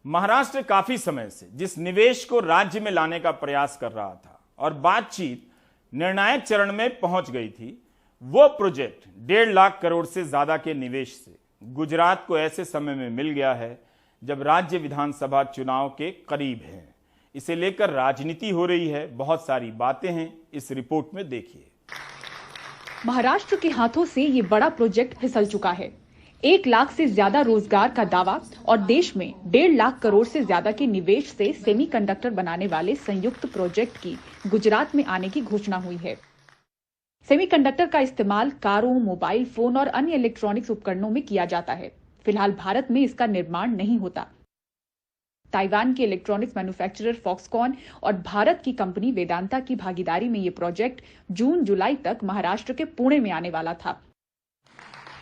महाराष्ट्र काफी समय से जिस निवेश को राज्य में लाने का प्रयास कर रहा था और बातचीत निर्णायक चरण में पहुंच गई थी, वो प्रोजेक्ट 1.5 लाख करोड़ से ज्यादा के निवेश से गुजरात को ऐसे समय में मिल गया है जब राज्य विधानसभा चुनाव के करीब है। इसे लेकर राजनीति हो रही है, बहुत सारी बातें हैं, इस रिपोर्ट में देखिए। महाराष्ट्र के हाथों से ये बड़ा प्रोजेक्ट फिसल चुका है। 1 लाख से ज्यादा रोजगार का दावा और देश में 1.5 लाख करोड़ से ज्यादा के निवेश से सेमीकंडक्टर बनाने वाले संयुक्त प्रोजेक्ट की गुजरात में आने की घोषणा हुई है। सेमीकंडक्टर का इस्तेमाल कारों, मोबाइल फोन और अन्य इलेक्ट्रॉनिक्स उपकरणों में किया जाता है। फिलहाल भारत में इसका निर्माण नहीं होता। ताइवान के इलेक्ट्रॉनिक्स मैन्युफैक्चरर फॉक्सकॉन और भारत की कंपनी वेदांता की भागीदारी में यह प्रोजेक्ट जून-जुलाई तक महाराष्ट्र के पुणे में आने वाला था,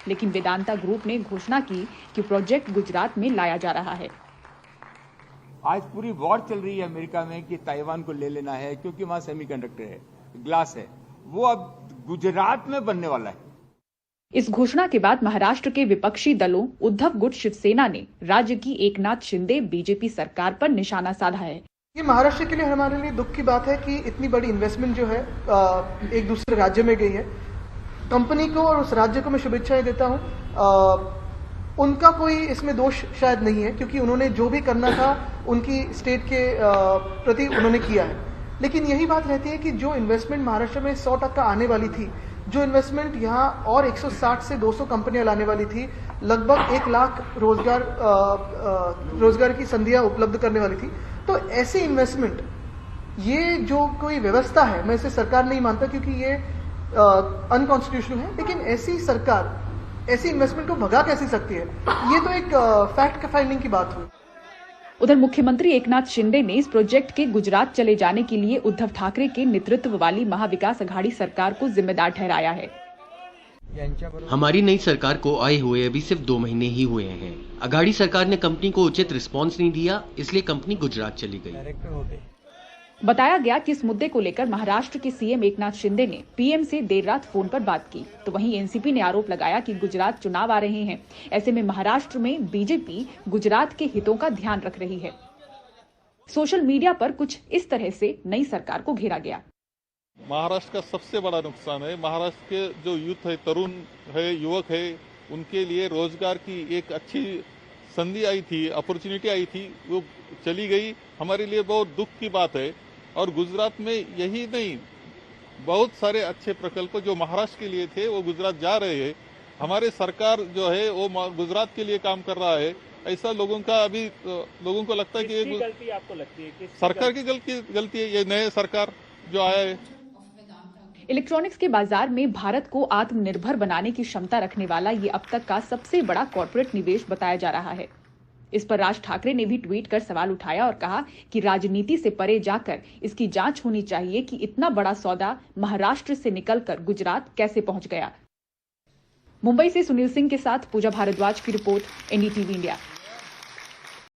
लेकिन वेदांता ग्रुप ने घोषणा की कि प्रोजेक्ट गुजरात में लाया जा रहा है। आज पूरी वॉर चल रही है अमेरिका में कि ताइवान को ले लेना है क्योंकि वहां सेमीकंडक्टर है, ग्लास है, वो अब गुजरात में बनने वाला है। इस घोषणा के बाद महाराष्ट्र के विपक्षी दलों उद्धव गुट शिवसेना ने राज्य की एकनाथ शिंदे बीजेपी सरकार पर निशाना साधा है। ये महाराष्ट्र के लिए हमारे लिए दुख की बात है कि इतनी बड़ी इन्वेस्टमेंट जो है एक दूसरे राज्य में गई है। कंपनी को और उस राज्य को मैं शुभेच्छाएं देता हूं। उनका कोई इसमें दोष शायद नहीं है क्योंकि उन्होंने जो भी करना था उनकी स्टेट के प्रति उन्होंने किया है। लेकिन यही बात रहती है कि जो इन्वेस्टमेंट महाराष्ट्र में 100% आने वाली थी, जो इन्वेस्टमेंट यहाँ और 160 से 200 कंपनियां लाने वाली थी, लगभग 1 लाख रोजगार की संधियां उपलब्ध करने वाली थी, तो ऐसी इन्वेस्टमेंट, ये जो कोई व्यवस्था है, मैं इसे सरकार नहीं मानता क्योंकि ये अनकॉन्स्टिट्यूशनल है, लेकिन ऐसी सरकार ऐसी इन्वेस्टमेंट को भगा कैसे सकती है? ये तो एक फैक्ट फाइंडिंग की बात हुई। उधर मुख्यमंत्री एकनाथ शिंदे ने इस प्रोजेक्ट के गुजरात चले जाने के लिए उद्धव ठाकरे के नेतृत्व वाली महाविकास अघाड़ी सरकार को जिम्मेदार ठहराया है। हमारी नई सरकार को आए हुए अभी सिर्फ 2 महीने ही हुए हैं। अघाड़ी सरकार ने कंपनी को उचित रिस्पांस नहीं दिया, इसलिए कंपनी गुजरात चली गई। बताया गया कि इस मुद्दे को लेकर महाराष्ट्र के सीएम एकनाथ शिंदे ने पीएम से देर रात फोन पर बात की, तो वहीं एनसीपी ने आरोप लगाया कि गुजरात चुनाव आ रहे हैं, ऐसे में महाराष्ट्र में बीजेपी गुजरात के हितों का ध्यान रख रही है। सोशल मीडिया पर कुछ इस तरह से नई सरकार को घेरा गया। महाराष्ट्र का सबसे बड़ा नुकसान है, महाराष्ट्र के जो यूथ है, तरुण है, युवक है, उनके लिए रोजगार की एक अच्छी संधि आई थी, अपॉर्चुनिटी आई थी, वो चली गई। हमारे लिए बहुत दुख की बात है। और गुजरात में यही नहीं, बहुत सारे अच्छे प्रकल्प जो महाराष्ट्र के लिए थे वो गुजरात जा रहे हैं। हमारे सरकार जो है वो गुजरात के लिए काम कर रहा है, ऐसा लोगों का अभी लोगों को लगता है कि ये गलती आपको लगती है कि सरकार की गलती है, ये नए सरकार जो आया है। इलेक्ट्रॉनिक्स के बाजार में भारत को आत्मनिर्भर बनाने की क्षमता रखने वाला ये अब तक का सबसे बड़ा कॉर्पोरेट निवेश बताया जा रहा है। इस पर राज ठाकरे ने भी ट्वीट कर सवाल उठाया और कहा कि राजनीति से परे जाकर इसकी जांच होनी चाहिए कि इतना बड़ा सौदा महाराष्ट्र से निकलकर गुजरात कैसे पहुंच गया। मुंबई से सुनील सिंह के साथ पूजा भारद्वाज की रिपोर्ट, एनडीटीवी इंडिया।